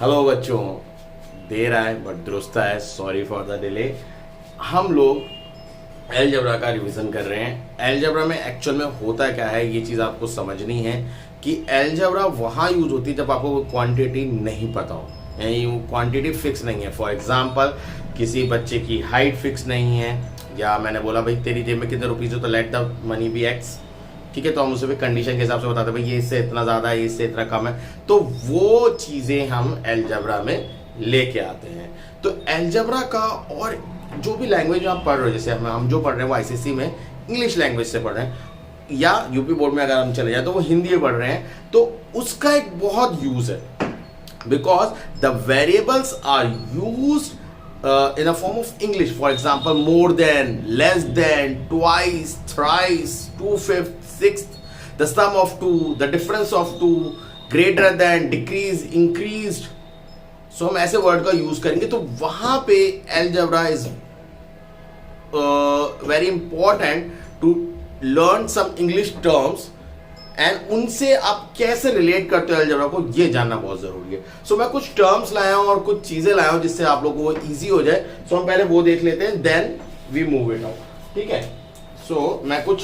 Hello बच्चों, देर आए but दुरुस्त है, सॉरी फॉर द डिले। हम लोग अलजेब्रा का रिवीजन कर रहे हैं। अलजेब्रा में एक्चुअल में होता क्या है, ये चीज़ आपको समझनी है कि अलजेब्रा वहाँ यूज होती है जब आपको क्वांटिटी नहीं पता हो, यानी क्वांटिटी फिक्स नहीं है। फॉर एग्जांपल, किसी बच्चे की हाइट फिक्स नहीं है, या मैंने बोला भाई तेरी जेब में कितने रुपीज़ हो तो let the money be X, ठीक है, तो हम उसे भी कंडीशन के हिसाब से बताते हैं भाई ये इससे इतना ज़्यादा है, इससे इतना कम है। तो वो चीज़ें हम अलजेब्रा में लेके आते हैं। तो अलजेब्रा का और जो भी लैंग्वेज आप पढ़ रहे हो, जैसे हम जो पढ़ रहे हैं वो आईसीएसई में इंग्लिश लैंग्वेज से पढ़ रहे हैं, या यूपी बोर्ड में अगर हम चले जाए तो वो हिंदी में पढ़ रहे हैं, तो उसका एक बहुत यूज़ है। Because the variables are used in a form of English. For example, more than, less than, twice, thrice, 2/5, 6th, the sum of two, the difference of two, greater than, decrease, increased. So हम ऐसे word का use करेंगे, तो वहां पे algebra is very important to learn some English terms and उनसे आप कैसे रिलेट करते हो अलजेब्रा को, ये जानना बहुत जरूरी है। सो मैं कुछ टर्म्स लाया हूं और कुछ चीजें लाया हूं जिससे आप लोगों को इजी हो जाए। सो हम पहले वो देख लेते हैं, then we move it out, ठीक है। सो मैं कुछ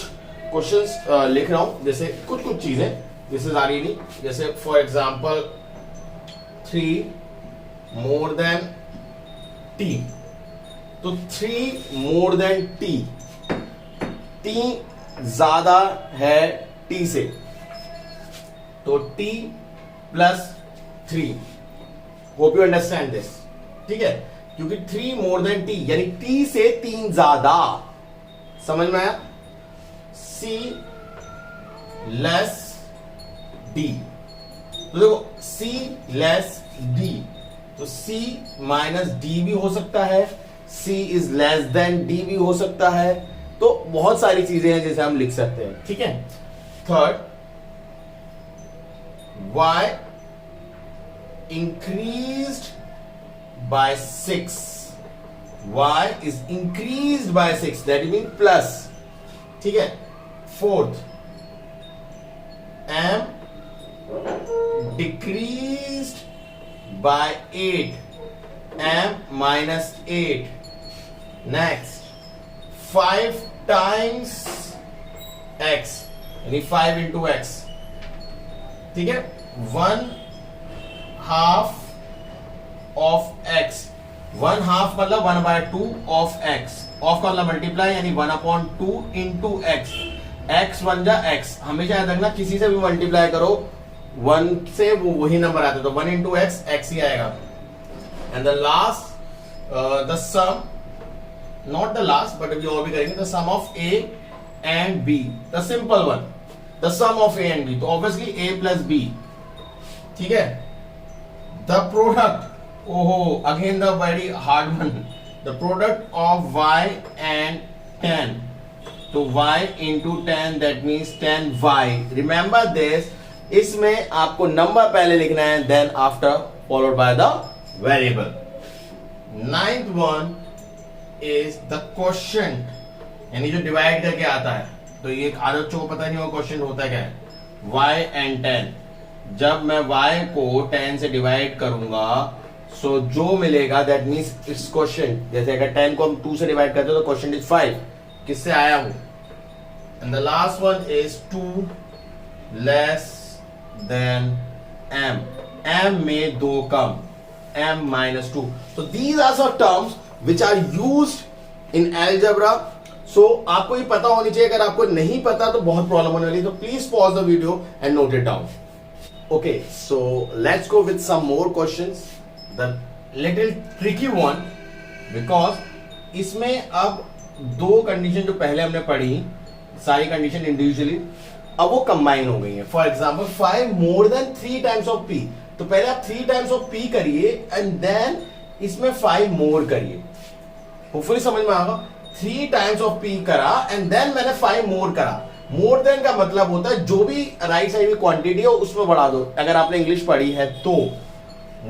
क्वेश्चंस लिख रहा हूं, जैसे कुछ चीजें दिस इज आर ई, जैसे for example 3 more than T, तो 3 मोर देन टी, टी ज्यादा है टी से, तो t plus 3, hope you understand this, ठीक है, क्योंकि 3 मोर देन t यानी t से 3 ज्यादा, समझ में आया। c लेस d, तो देखो c लेस d, तो c माइनस d भी हो सकता है, c is less than d भी हो सकता है, तो बहुत सारी चीजें हैं जैसे हम लिख सकते हैं, ठीक है। Third, y increased by 6, y is increased by 6, that means plus, ठीक है। Fourth, m decreased by 8, m minus 8. Next, 5 times x, यानी 5 into x, ठीक है। 1/2 of x, 1/2 मतलब 1/2 of x, ऑफ का मतलब मल्टीप्लाई, यानी 1/2 into x, x बन जा x, हमेशा याद रखना किसी से भी मल्टीप्लाई करो 1 से वो वही नंबर आता है, तो 1 into x, x ही आएगा। And the last, the sum, not the last but अभी और भी करेंगे, the sum of a and b, the simple one, the sum of a and b, तो ऑब्वियसली a प्लस b, ठीक है। The product, ओहो again the very hard one, the product of y and 10, तो y into 10 that means 10y, remember this. इसमें आपको नंबर पहले लिखना है, then after followed by the variable. 9th one is the question, यानी जो डिवाइड करके आता है, तो ये आदत बच्चों को पता नहीं होगा क्वेश्चन होता क्या है। y and 10, जब मैं y को 10 से डिवाइड करूंगा, सो जो मिलेगा दैट मींस इट्स क्वेश्चन। जैसे अगर 10 को हम 2 से डिवाइड करते हो तो क्वेश्चन इज 5, किससे आया हूं। And the last one is 2 less than m, m में 2 कम, m minus 2, तो these are some terms which are used in algebra. So आपको ये पता होनी चाहिए, अगर आपको नहीं पता तो बहुत प्रॉब्लम होने वाली है, तो please pause the video and note it down. Okay, so let's go with some more questions, the little tricky one, because इसमें अब 2 कंडीशन जो पहले हमने पढ़ी, सारी कंडीशन इंडिविजुअली, अब वो कंबाइन हो गई है। For example 5 more than 3 times of p, तो पहले आप 3 टाइम्स ऑफ p करिए एंड देन इसमें 5 मोर करिए, होपफुली समझ में आएगा। 3 टाइम्स ऑफ p करा एंड देन मैंने 5 मोर करा। मोर देन का मतलब होता है जो भी राइट साइड में क्वांटिटी हो उसमें बढ़ा दो, अगर आपने इंग्लिश पढ़ी है तो।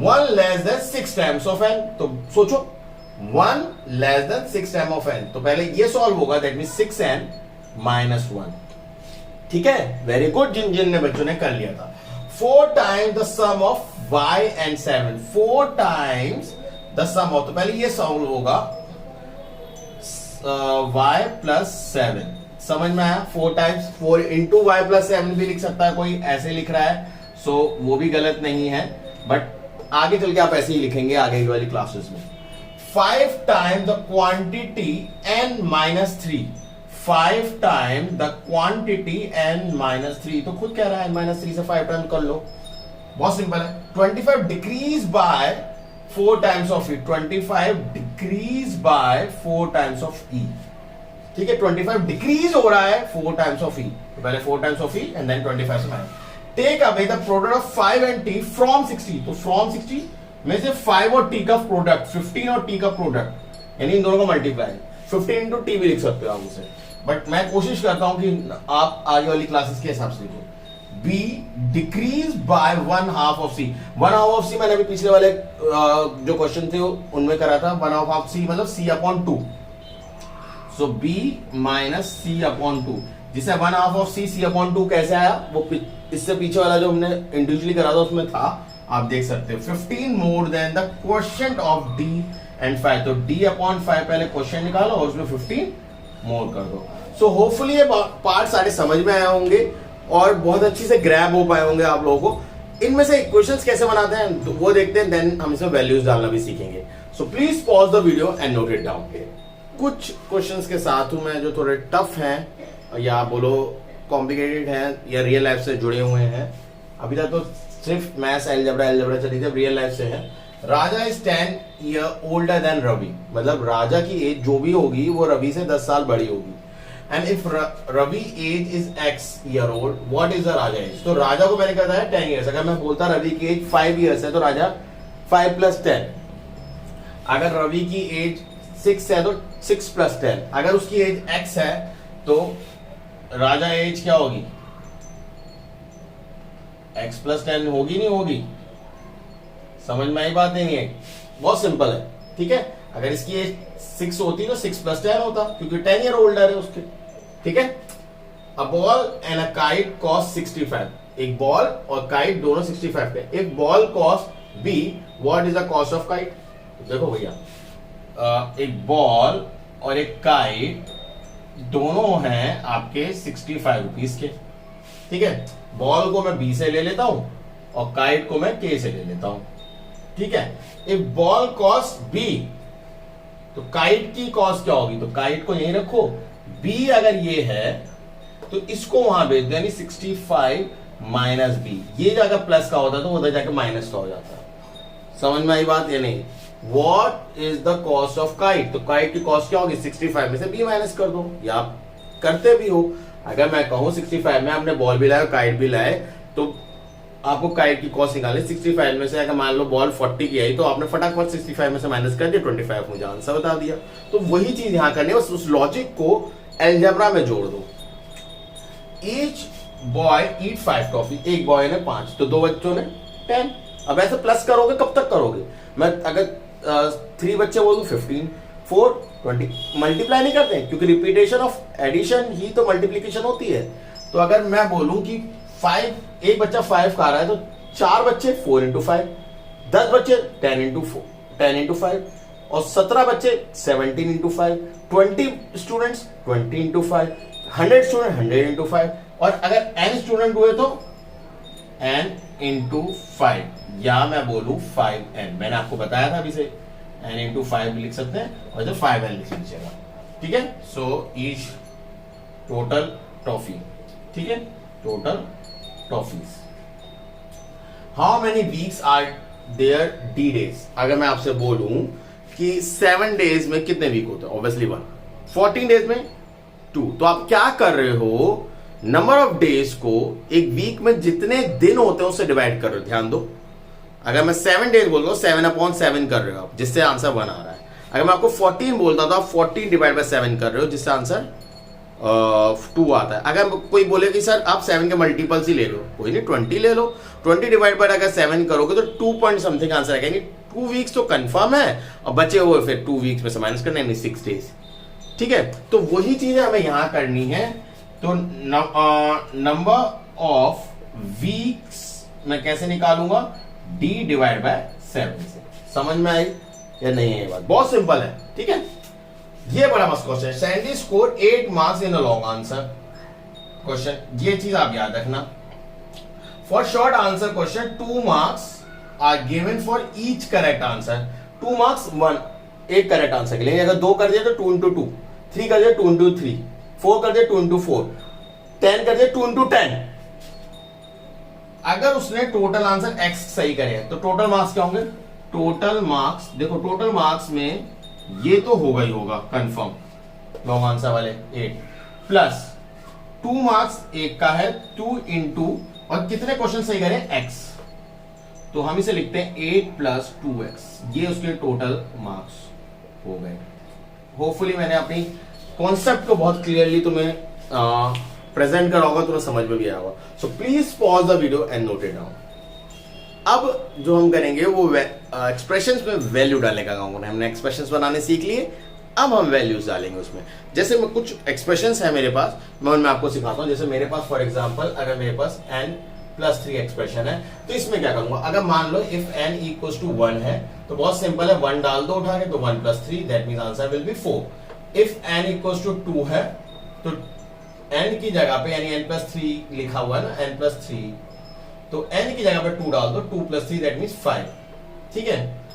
1 less than 6 times of n, तो सोचो 1 less than 6 time of n, तो पहले ये सॉल्व होगा, दैट मीन 6n माइनस 1, ठीक है। वेरी गुड, जिन जिन ने बच्चों ने कर लिया था। 4 times the sum of y and 7, 4 times the sum of, तो पहले ये सॉल्व होगा y प्लस 7, समझ में आया? 4 टाइम्स 4 इंटू वाई प्लस 7 भी लिख सकता है कोई, ऐसे लिख रहा है, सो वो भी गलत नहीं है, बट आगे चल के आप ऐसे ही लिखेंगे आगे वाली क्लासेस में। 5 time the quantity n minus 3, 5 time the quantity n minus 3, तो खुद कह रहा है n माइनस 3 से 5 टाइम कर लो, बहुत सिंपल है। 25 decrease by 4 times of E, 25 decrease by 4 times of E, ठीक है, 25 डिक्रीज हो रहा है 4 टाइम्स ऑफ ई, तो पहले 4 times of e and then 25 से minus. Take away the product of 5 and t from 60, तो फ्रॉम 60 में से 5 और t का प्रोडक्ट, 15 और t का प्रोडक्ट, यानी इन दोनों का मल्टीप्लाई, 15 इंटू टी भी लिख सकते हो आप उसे, बट मैं कोशिश करता हूं कि आप आगे वाली क्लासेस के हिसाब से लिखो। B decrease by 1/2 of C, 1/2 of C मैंने अभी पिछले वाले जो क्वेश्चन थे उनमें करा था, 1/2 ऑफ सी मतलब c अपॉन 2, सो b माइनस c अपॉन 2, जिसे 1/2 ऑफ c अपॉन 2 कैसे आया, वो इससे पीछे वाला जो हमने इंडिविजुअली करा था उसमें था, आप देख सकते हो। 15 more than the quotient of d and 5, तो d अपॉन 5 पहले क्वोशिएंट निकालो और उसमें 15 मोर कर दो। सो होपफुली ये पार्ट सारे समझ में आए होंगे और बहुत अच्छी से ग्रैब हो पाए होंगे आप लोगों को। इनमें से इक्वेशंस कैसे बनाते हैं तो वो देखते हैं, देन हम इसमें वैल्यूज डालना भी सीखेंगे। सो please pause the video and note it down. कुछ क्वेश्चंस के साथ हूं मैं जो थोड़े टफ हैं या बोलो कॉम्प्लिकेटेड हैं या रियल लाइफ से जुड़े हुए हैं। अभी तक तो सिर्फ मैथ्स एलजेब्रा चली थी, रियल लाइफ से है। Raja is 10 year older than Ravi, मतलब राजा की एज जो भी होगी वो रवि से 10 साल बड़ी होगी। And if Ravi age is x year old, what is the Raja age, तो राजा को मैंने कहा था 10 ईयर्स, अगर मैं बोलता रवि की एज 5 ईयर्स है तो राजा 5 प्लस 10, अगर रवि की एज 6 है तो 6 प्लस 10, अगर उसकी एज x है तो राजा एज क्या होगी, x प्लस 10 होगी नहीं होगी, समझ में आई बात नहीं है, बहुत सिंपल है, ठीक है। अगर इसकी एज 6 होती तो 6 प्लस 10 होता, क्योंकि 10 ईयर ओल्डर है उसके, ठीक है। A ball and a kite cost 65, एक बॉल और काइट दोनों 65 के। If ball cost b, what is the cost of kite, देखो भैया एक बॉल और एक काइट दोनों हैं आपके 65 रुपीज के, ठीक है। बॉल को मैं b से ले लेता हूं और काइट को मैं k से ले लेता हूं, ठीक है। इफ बॉल कॉस्ट b, तो काइट की कॉस्ट क्या होगी, तो काइट को यहीं रखो, b अगर ये है तो इसको वहां भेज दो, यानी 65 माइनस b, ये जाकर प्लस का होता है तो उधर जाकर माइनस का हो जाता है, समझ में आई बात या नहीं। What is the cost of kite, तो काइट की कॉस्ट क्या होगी, 65 में से b माइनस कर दो, या आप करते भी हो। अगर मैं कहूं 65 में आपने बॉल भी लाया काइट भी लाए तो आपको काइट की कॉस्ट निकालनी, 65 में से अगर मान लो बॉल 40 की आई तो आपने फटाफट 65 में से माइनस कर दिया, 25 मुझे आंसर बता दिया। तो वही चीज यहां करनी है, बस उस लॉजिक को एलजेब्रा में जोड़ दो। ईच बॉय ईट 5 टॉफी, एक बॉय ने 5 तो 2 बच्चों ने 10। अब ऐसे प्लस करोगे कब तक करोगे, मैं अगर 3 बच्चे बोल दूं 15, 4, 20, मल्टीप्लाई नहीं करते क्योंकि रिपीटेशन ऑफ एडिशन ही तो मल्टीप्लीकेशन होती है। तो अगर मैं बोलूं कि 5, एक बच्चा 5 खा रहा है तो 4 बच्चे 4 इंटू 5, 10 बच्चे 10 इंटू 5 और 17 बच्चे 17 into 5, 20 students 20 into 5, 100 student 100 into 5, और अगर n स्टूडेंट हुए तो n इंटू 5, या मैं बोलूं 5n, मैंने आपको बताया था अभी से n इंटू 5 भी लिख सकते हैं और इधर 5n लिख लीजिएगा, ठीक है। सो ईच टोटल टॉफी, ठीक है, total toffees. How many weeks are there the days, अगर मैं आपसे बोलूं कि 7 डेज में कितने वीक होते हैं, ऑब्वियसली 1, 14 डेज में 2, तो आप क्या कर रहे हो, नंबर ऑफ डेज को एक वीक में जितने दिन होते हैं उससे डिवाइड कर रहे हो। ध्यान दो, अगर मैं 7 डेज बोल रहा हूं 7/7 कर रहे हो आप, जिससे आंसर 1 आ रहा है। अगर मैं आपको 14 बोलता तो आप 14 डिवाइड बाय 7 कर रहे हो, जिससे आंसर 2 आता है। अगर कोई बोले कि सर आप 7 के मल्टीपल्स ही ले लो, कोई नहीं 20 ले लो, 20 डिवाइड बाय अगर 7 करोगे तो 2 पॉइंट समथिंग आंसर आएगा, यानी 2 वीक्स तो कंफर्म है और बचे हुए फिर 2 वीक्स में से माइनस करना, यानी 6 डेज, ठीक है। तो वही चीजें हमें यहां करनी है। तो नंबर ऑफ वीक्स मैं कैसे निकालूंगा, d डिवाइड बाय 7 से। समझ में आई या नहीं है? ये बात बहुत सिंपल है, ठीक है। ये बड़ा मस्त क्वेश्चन है। Sandy score 8 marks in a long answer question, ये चीज आप याद रखना। For short answer question 2 marks are given for each correct answer. 2 marks 1 एक करेक्ट आंसर के लिए। अगर 2 कर दिया तो 2 into 2, 3 कर दिया 2 into 3, 4 कर दिया 2 into 4, 10 कर दिया 2 into 10। अगर उसने टोटल आंसर x सही करे तो टोटल मार्क्स क्या होंगे? टोटल मार्क्स देखो, टोटल मार्क्स में ये तो होगा ही होगा कंफर्म, लॉन्ग आंसर वाले 8 प्लस 2 मार्क्स एक का है 2 into, और कितने क्वेश्चन सही करें? x, तो हम इसे लिखते हैं 8 plus 2x, ये उसके टोटल मार्क्स हो गए। होपफुली मैंने अपनी कॉन्सेप्ट को बहुत क्लियरली तुम्हें प्रेजेंट करा होगा, तुम्हें समझ में भी आया होगा। सो please pause the video and note it down. अब जो हम करेंगे वो एक्सप्रेशंस में वैल्यू डालने का काम करेंगे। हमने एक्सप्रेशंस बनाने सीख लिए, अब हम वैल्यूज डालेंगे उसमें। जैसे मैं कुछ एक्सप्रेशंस है मेरे पास, मैं उनमें आपको सिखाता हूँ। जैसे मेरे पास फॉर एग्जांपल अगर मेरे पास n+3 एक्सप्रेशन है, तो इसमें क्या करूंगा? अगर मान लो इफ n इक्वल्स टू 1 है तो बहुत सिंपल है, 1 डाल दो उठा के, तो 1 + 3 that means answer will be 4। If n equals to 2 है तो n की जगह पे, यानी n+3 लिखा हुआ है ना, n+3, तो n की जगह पे 2 डाल दो, 2 + 3 दैट मींस 5, ठीक है।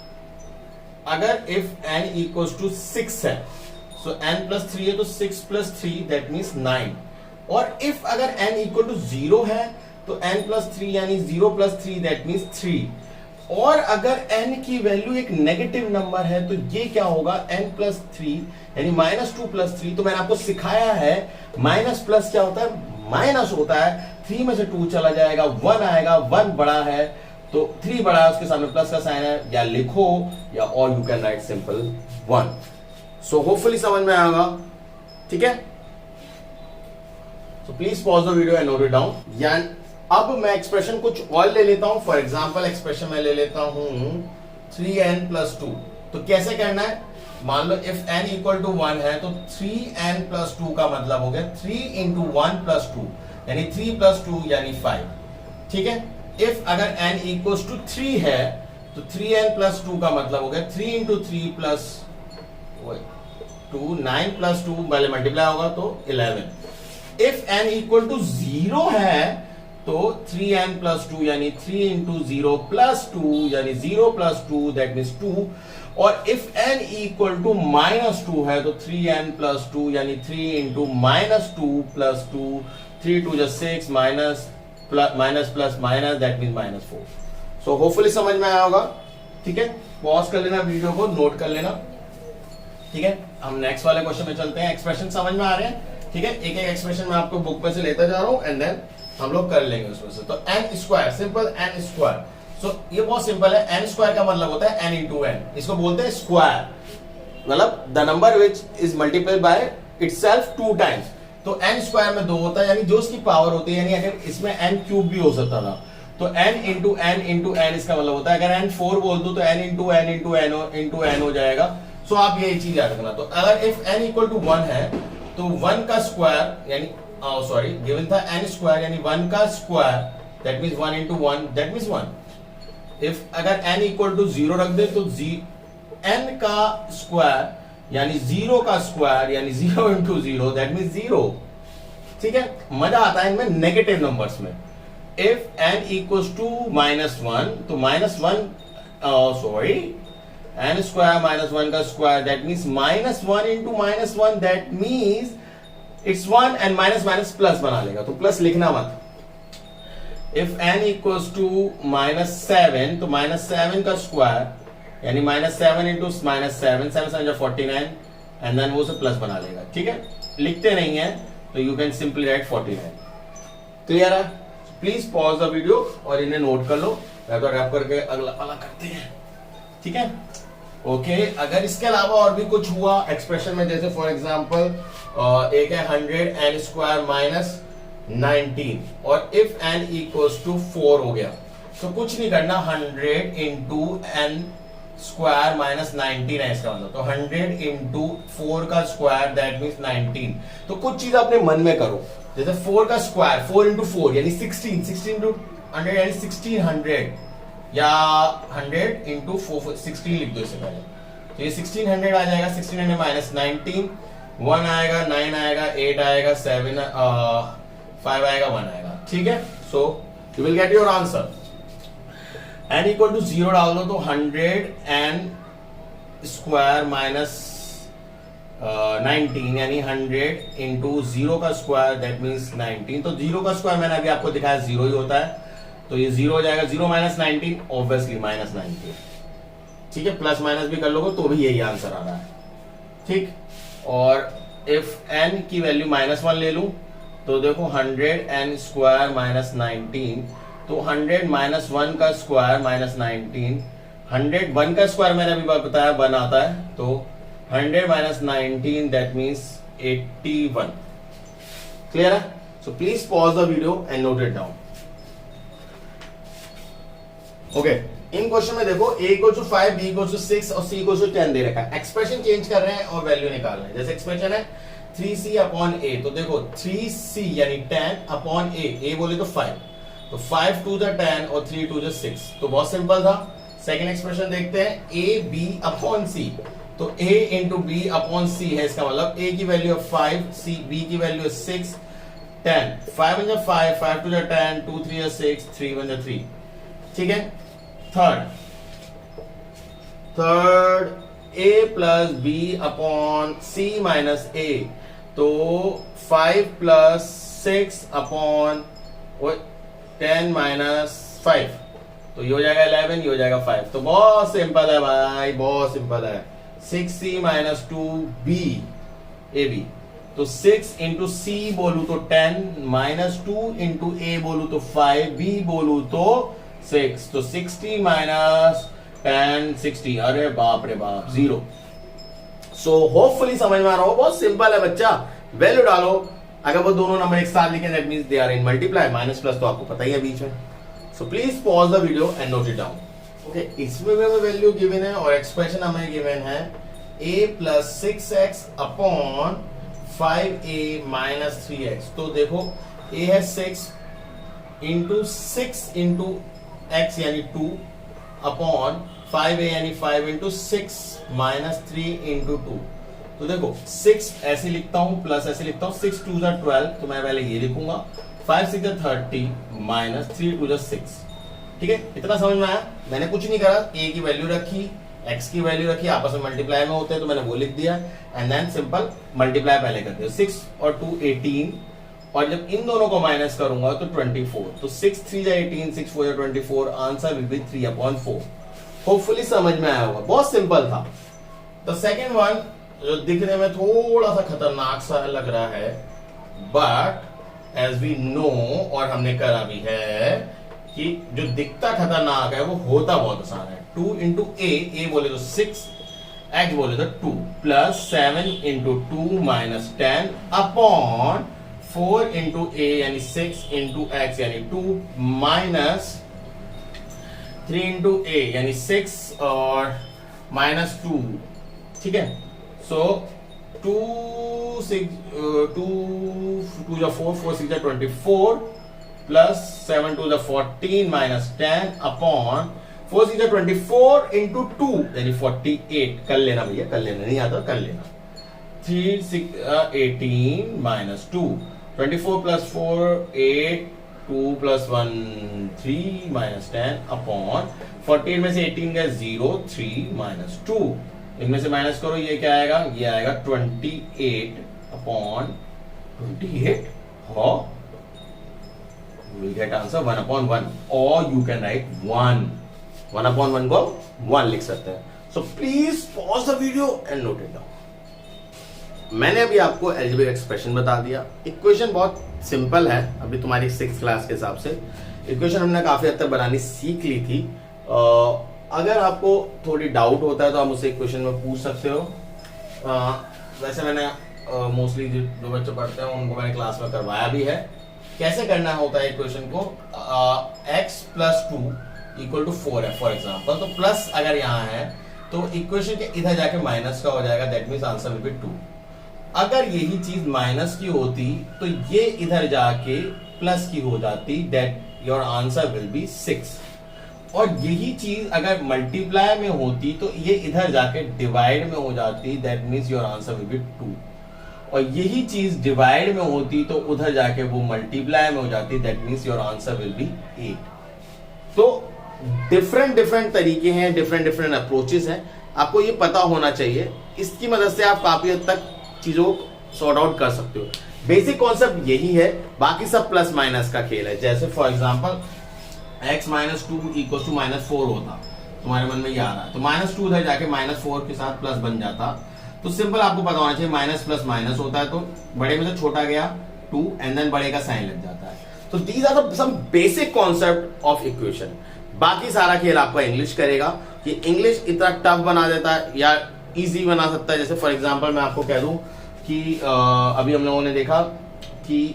अगर इफ n इक्वल्स टू 6 है, सो n+3 है तो 6 + 3 दैट मींस 9। और इफ अगर n इक्वल टू 0 है तो n+3 यानी 0 + 3 दैट मींस 3। और अगर n की वैल्यू एक नेगेटिव नंबर है तो ये क्या होगा? n+3 यानी -2 + 3। तो मैंने आपको सिखाया है माइनस प्लस क्या होता है? माइनस होता है। 3 में से 2 चला जाएगा, 1 आएगा, 1 बड़ा है तो 3 बड़ा है, उसके सामने प्लस का साइन है, या लिखो या और you can write simple 1। So hopefully समझ में आएगा, ठीक है। So please pause the video and note it down. अब मैं एक्सप्रेशन कुछ और ले लेता हूं। फॉर एग्जांपल एक्सप्रेशन मैं ले लेता हूं 3n + 2। तो कैसे करना है? मान लो इफ n = 1 है तो 3n + 2 का मतलब हो गया 3 into 1 + 2, यानी 3 + 2 यानी 5, ठीक है। इफ अगर n = 3 है तो 3n + 2 का मतलब हो गया 3 into 3 + 2, 9 + 2 पहले मल्टीप्लाई होगा तो 11। इफ n = 0 है तो 3n + 2 यानी 3 into 0 + 2 यानी 0 + 2 दैट मींस 2। और इफ n = -2 है तो 3n + 2 यानी 3 into -2 + 2, 3 2 = 6 minus plus minus that means -4। So hopefully समझ में आया होगा, ठीक है। पॉज कर लेना, वीडियो को नोट कर लेना, ठीक है। हम नेक्स्ट वाले क्वेश्चन में चलते हैं। एक्सप्रेशन समझ में आ रहे हैं, ठीक है। एक एक एक्सप्रेशन मैं आपको बुक में से लेता जा रहा हूं एंड देन हम लोग कर लेंगे उसमें से। तो n², सिंपल n²। सो ये बहुत सिंपल है। n² का मतलब होता है n into n, इसको बोलते हैं स्क्वायर, मतलब the number which is multiplied by itself 2 times. तो n² में 2 होता है, यानी जो उसकी पावर होती है, यानी अगर इसमें n³ भी हो सकता था तो n into n into n इसका मतलब होता है। अगर n 4 बोल दो तो n into n into n into n हो जाएगा। सो आप ये चीज याद रखना। तो अगर इफ n = 1 है तो 1 का स्क्वायर यानी सॉरी गिवन था n² यानी 1 का square that means 1 into 1 that means 1। If अगर n = 0 रख दे तो n का स्क्वायर यानी 0 का स्क्वायर यानी 0 into 0 दैट मींस 0, ठीक है। मजा आता है इनमें नेगेटिव नंबर्स में। इफ n = -1 तो -1 सॉरी n² -1 का square that means -1 into -1 that means it's 1 and minus minus plus बना लेगा, तो प्लस लिखना मत। इफ n = -7 तो -7 का स्क्वायर यानी -7 into -7, 7 7 49 एंड देन वो से प्लस बना लेगा, ठीक है। लिखते नहीं है तो you can simply write 49। Clear है? प्लीज पॉज द वीडियो और इन्हें नोट कर लो, तो रैप करके अगला वाला करते हैं, ठीक है। ओके अगर इसके अलावा और भी कुछ हुआ एक्सप्रेशन में, जैसे फॉर एग्जांपल एक है 100n² -19 और इफ n = 4 हो गया तो कुछ नहीं करना, 100 into n² -19 है इसका मतलब। तो 100 into 4 का स्क्वायर दैट मींस 19। तो कुछ चीज अपने मन में करो, जैसे 4 का स्क्वायर 4 into 4 यानी 16, 16 into 100 यानी 1600, या 100 इंटू 16 लिख दो इससे पहले, तो ये 1600 आ जाएगा, 1600 माइनस 19, 1 आएगा, 9 आएगा, 8 आएगा, 7 5 आएगा, 1 आएगा, ठीक है। So you will get your answer. n equal to 0 डाल दो तो 100n स्क्वायर माइनस 19 यानी 100 इंटू 0 का स्क्वायर दैट मीन्स 19। तो 0 का स्क्वायर मैंने अभी आपको दिखाया 0 ही होता है, तो ये 0 हो जाएगा, 0 माइनस 19 ऑब्वियसली माइनस 19, ठीक है। प्लस माइनस भी कर लोगे तो भी यही आंसर आ रहा है, ठीक। और इफ n की वैल्यू -1 ले लूं तो देखो 100n स्क्वायर माइनस 19, तो 100 माइनस 1 का स्क्वायर माइनस 19, 100 1 का स्क्वायर मैंने अभी बताया 1 आता है, तो 100 माइनस 19 दैट मीन्स 81। क्लियर है? So please pause the video and note it down. Okay, इन क्वेश्चन में देखो a equal to 5, b equal to 6 और c इक्वल टू 10 दे रखा है। एक्सप्रेशन चेंज कर रहे हैं और वैल्यू निकाल रहे हैं। जैसे एक्सप्रेशन है 3c अपॉन a, तो देखो 3c यानी 10 अपॉन a बोले तो 5, तो 5 टू द 10 और 3 टू द 6, तो बहुत सिंपल था। सेकेंड एक्सप्रेशन देखते हैं a b अपॉन c, तो a into b upon c है, इसका मतलब a की वैल्यू है 5, c b की वैल्यू है 6, 10, 5 वन जा 5, 5 टू जा 10, 2 3 जा 6, 3 वन जा 3, ठीक है। Third a plus b upon c minus a, तो 5 प्लस 6 अपॉन 10 माइनस 5, तो ये हो जाएगा 11, ये हो जाएगा 5। तो बहुत सिंपल है भाई, बहुत सिंपल है। 6c माइनस 2b ab, तो 6 इंटू सी बोलू तो 10, माइनस 2 इंटू a बोलू तो 5, b बोलू तो 6, तो 60 माइनस 10 60, अरे बाप रे बाप 0। सो होपफुली समझ में आ रहा हो, बहुत सिंपल है बच्चा। वैल्यू डालो, अगर वो दोनों नंबर एक साथ लिखे that means they are in multiply, minus plus तो आपको पता ही है बीच में। So please pause the video and note it down. Okay, इसमें भी वैल्यू गिवन है और एक्सप्रेशन हमें गिवन है a plus 6x upon 5a minus 3x। तो देखो a है 6 इंटू 6 इंटू x यानी 2 अपॉन 5a यानी 5 इंटू 6 माइनस 3 इंटू 2। तो देखो 6 ऐसे लिखता हूं प्लस ऐसे लिखता हूं, 6 2 जा 12, तो मैं पहले ये लिखूंगा, 5 6 जा 30 माइनस 3 2 जा 6, ठीक है। इतना समझ में आया? मैंने कुछ नहीं करा, a की वैल्यू रखी, x की वैल्यू रखी, आपस में मल्टीप्लाई में होते हैं तो मैंने वो लिख दिया एंड देन सिंपल मल्टीप्लाई पहले कर दिया। 6 और 2 18, और जब इन दोनों को माइनस करूंगा तो 24, तो 6 3 जा 18, 6 4 जा 24, आंसर विल बी 3/4। होपफुली समझ में आया होगा, बहुत सिंपल था। द सेकंड वन जो दिखने में थोड़ा सा खतरनाक सा लग रहा है, बट एज वी नो और हमने करा भी है कि जो दिखता खतरनाक है वो होता बहुत आसान है। 2 इंटू ए बोले तो 6, x बोले तो 2, plus 7 into 2 minus 10 upon 4 into A यानी 6 इंटू एक्स यानी 2 माइनस 3 इंटू ए यानी 6 और माइनस 2, ठीक है। सो 2 जा 4, 4 6 जा 24, प्लस 7 2 जा 14 माइनस 10 अपॉन 4 6 जा 24 इंटू 2 यानी 48। कर लेना भैया, कर लेना, नहीं आता कर लेना। 3 6 18 minus 2, 24 plus 4 8, 2 plus 1 3 minus 10 upon 48 में से 18 गया 0, 3 माइनस 2, इनमें से माइनस करो, ये क्या आएगा? ये आएगा 28 अपॉन 28, हो विल गेट आंसर 1/1, और यू कैन राइट 1/1 को 1 लिख सकते हैं। सो please pause the video and note it down. मैंने अभी आपको अलजेब्रिक एक्सप्रेशन बता दिया। इक्वेशन बहुत सिंपल है, अभी तुम्हारी 6th क्लास के हिसाब से इक्वेशन हमने काफी हद तक बनानी सीख ली थी। अगर आपको थोड़ी डाउट होता है तो आप मुझसे इक्वेशन में पूछ सकते हो। वैसे मैंने मोस्टली जो बच्चे पढ़ते हैं उनको मैंने क्लास में करवाया भी है। कैसे करना होता है इक्वेशन को, x प्लस 2 इक्वल टू 4 है फॉर एग्जाम्पल, तो प्लस अगर यहाँ है तो इक्वेशन के इधर जाके माइनस का हो जाएगा, that means answer will B 2। अगर यही चीज माइनस की होती तो ये इधर जाके प्लस की हो जाती, that your answer will B 6। और यही चीज अगर मल्टीप्लाई में होती तो ये इधर जाके डिवाइड में हो जाती, that means your answer will B 2। और यही चीज डिवाइड में होती तो उधर जाके वो मल्टीप्लाई में हो जाती, that means your answer will B 8। तो डिफरेंट डिफरेंट तरीके हैं, डिफरेंट डिफरेंट अप्रोचेस हैं, आपको ये पता होना चाहिए। इसकी मदद से आप काफी हद तक चीजों को सॉर्ट आउट कर सकते हो। बेसिक कॉन्सेप्ट यही है, बाकी सब प्लस माइनस का खेल है। जैसे for example x minus 2 equal to -4 होता, तुम्हारे मन में ये आ रहा है, तो -2 उधर जाके -4 के साथ प्लस बन जाता। तो सिंपल आपको पता होना चाहिए माइनस प्लस माइनस होता है, तो बड़े में से छोटा गया 2 एंड देन बड़े का साइन लग जाता है। तो these are the some basic concept of equation. बाकी सारा खेल आपका इंग्लिश करेगा कि इंग्लिश इतना टफ बना देता है या इजी बना सकता है। जैसे फॉर एग्जांपल मैं आपको कह दूं कि अभी हम लोगों ने देखा कि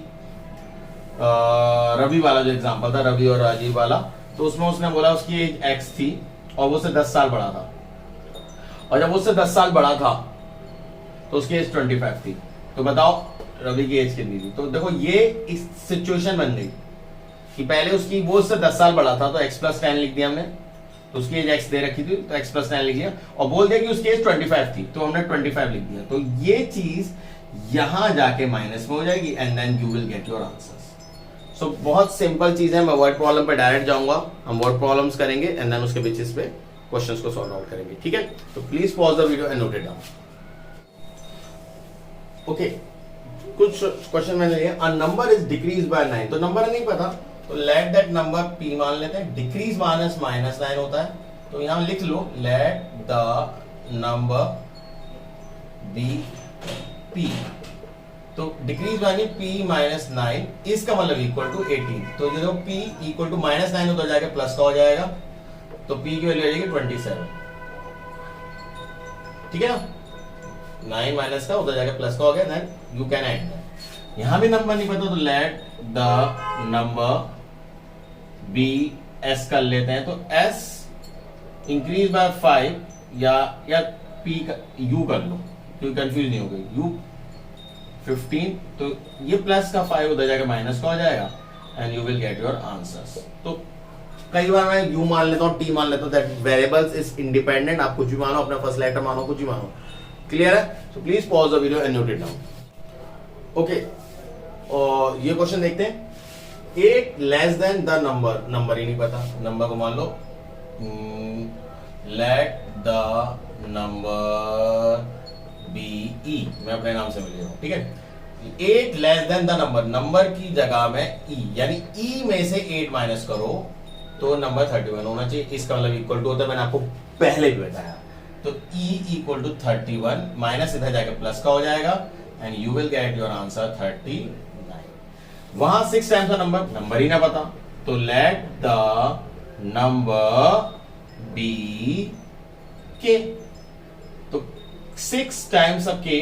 रवि वाला जो एग्जांपल था, रवि और राजीव वाला, तो उसमें उसने बोला उसकी एज x थी और वो उससे 10 साल बड़ा था, और जब उससे 10 साल बड़ा था तो उसकी एज 25 थी। तो बताओ रवि की एज कितनी थी? तो देखो ये इस सिचुएशन बन गई कि पहले उसकी वो उससे 10 साल बड़ा था तो x + 10 लिख दिया हमने, तो उसकी एज x दे रखी थी तो x + 10 लिख दिया, और बोल दिया कि उसकी एज 25 थी तो हमने 25 लिख दिया। तो ये चीज यहां जाके माइनस में हो जाएगी and then you will get your answers. So बहुत सिंपल चीज है। मैं वर्ड प्रॉब्लम पे डायरेक्ट जाऊंगा, हम वर्ड प्रॉब्लम्स करेंगे एंड देन उसके बेसिस पे क्वेश्चंस को सॉल्व आउट करेंगे, ठीक है? तो please pause the video and note it down. Okay, कुछ क्वेश्चन मैंने लिए। A number is decrease by 9, तो नंबर नहीं पता तो लेट दैट नंबर p मान लेते हैं। डिक्रीज माइनस -9 होता है, तो यहां लिख लो let the number be p। तो डिक्रीज मानी p - 9, इसका मतलब इक्वल टू 18। तो जो p इक्वल टू -9 होता जाएगा प्लस का हो जाएगा, तो p की वैल्यू आ जाएगी 27, ठीक है ना? 9 माइनस का उधर जाके प्लस का हो गया, देन यू कैन ऐड। यहां भी नंबर नहीं पता तो let the number be s कर लेते हैं, तो s इंक्रीज बाय 5 या p का u कर लो क्योंकि कंफ्यूज नहीं हो गई। u 15, तो ये प्लस का 5 उधर जाके माइनस का हो जाएगा and you will get your answers. तो कई बार मैं u मान लेता हूँ, t मान लेता हूँ, दैट वेरिएबल्स इज इंडिपेंडेंट। आप कुछ भी मानो, अपना फर्स्ट लेटर मानो, कुछ भी मानो, क्लियर है? So please pause the video and note it down. Okay, और ये क्वेश्चन देखते हैं। 8 less than the number, number ही नहीं पता, नंबर को मान लो let the number be E, मैं अपने नाम से मिल रहा हूं, ठीक है? 8 less than the number, number की जगह में ई, यानी ई में से 8 माइनस करो तो नंबर 31 होना चाहिए। इसका मतलब इक्वल टू होता है, मैंने आपको पहले भी बताया। तो e इक्वल टू 31 माइनस इधर जाकर प्लस का हो जाएगा and you will get your answer 39। वहां 6 टाइम्स का नंबर ही ना पता, तो लेट द नंबर बी के। तो 6 टाइम्स ऑफ के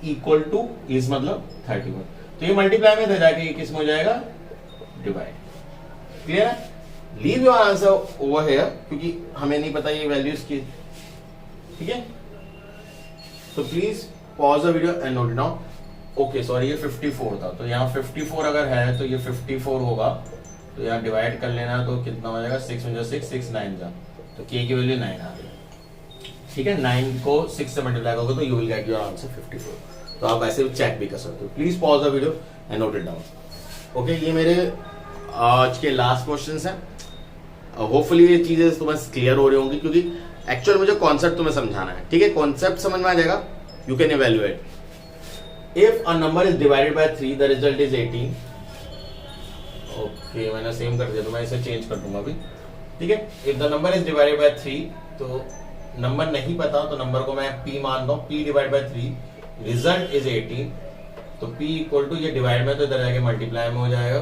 इक्वल टू इज मतलब 31, तो ये मल्टीप्लाई में इधर जाके किस में हो जाएगा? डिवाइड। क्लियर है? Leave your answer over here क्योंकि हमें नहीं पता ये वैल्यूज की, ठीक है? तो please pause the video and note it down. Okay sorry, ये 54 था, तो यहाँ 54 अगर है तो ये 54 होगा, तो यहाँ डिवाइड कर लेना, तो कितना हो जाएगा? 6 में 6 6 9 जा, तो k की वैल्यू 9 आ गई, ठीक है? 9 को 6 से मल्टीप्लाई करोगे तो you will get your answer 54। तो आप ऐसे भी चेक भी कर सकते हो। Please pause the video and note it down. Okay, ये मेरे आज के लास्ट क्वेश्चंस हैं। होपफुली ये चीजें तुम्हें क्लियर हो रही होंगी क्योंकि एक्चुअल मुझे कॉन्सेप्ट तुम्हें समझाना है, ठीक है? कॉन्सेप्ट समझ में आ जाएगा, you can evaluate. If a number is divided by 3 the result is 18। Okay, मैंने सेम कर दिया तो मैं इसे चेंज कर दूंगा अभी, ठीक है? If the number is divided by 3, तो नंबर नहीं पता तो नंबर को मैं p मानता हूं, p divide by 3, result is 18, तो p इक्वल टू ये डिवाइड में तो इधर जाके मल्टीप्लाई में हो जाएगा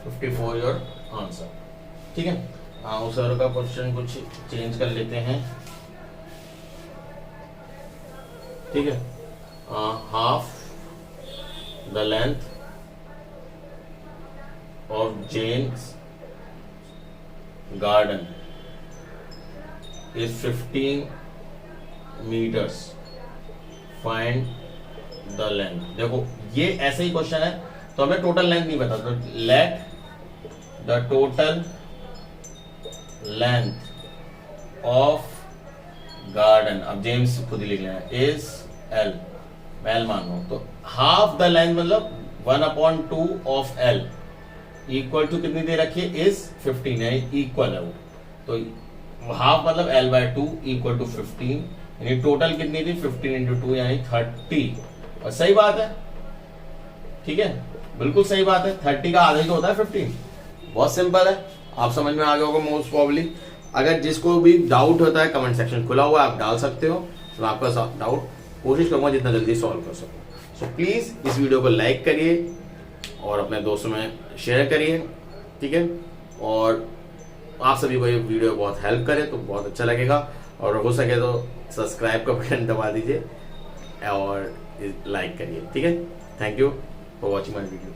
54 योर आंसर, ठीक है? हाँ, सर का क्वेश्चन कुछ चेंज कर लेते हैं, ठीक है? Half the length of Jen's garden is 15 meters, find the length. देखो ये ऐसे ही क्वेश्चन है तो हमें टोटल लेंथ नहीं पता, तो let the total length of garden, अब जेम्स खुद ही लिख लेना, इज एल, मैं एल मान रहा हूं, तो हाफ द लेंथ मतलब 1/2 ऑफ एल इक्वल टू कितनी दे रखी है, इज 15 है, इक्वल है वो, तो हाफ मतलब l/2 इक्वल टू 15, यानी टोटल कितनी थी 15 × 2 यानी 30। और सही बात है, ठीक है, बिल्कुल सही बात है, 30 का आधा ही तो होता है 15। बहुत सिंपल है, आप समझ में आ गया होगा मोस्ट प्रॉब्ली। अगर जिसको भी डाउट होता है कमेंट सेक्शन खुला हुआ है, आप डाल सकते हो, तो मैं आपका डाउट कोशिश करूंगा जितना जल्दी सॉल्व कर सकूं। सो प्लीज इस वीडियो को लाइक करिए और अपने दोस्तों में शेयर करिए, ठीक है, और आप सभी को ये वीडियो बहुत हेल्प करे तो बहुत अच्छा लगेगा, और हो सके तो सब्सक्राइब का बटन दबा दीजिए और लाइक करिए, ठीक है। Thank you for watching my video.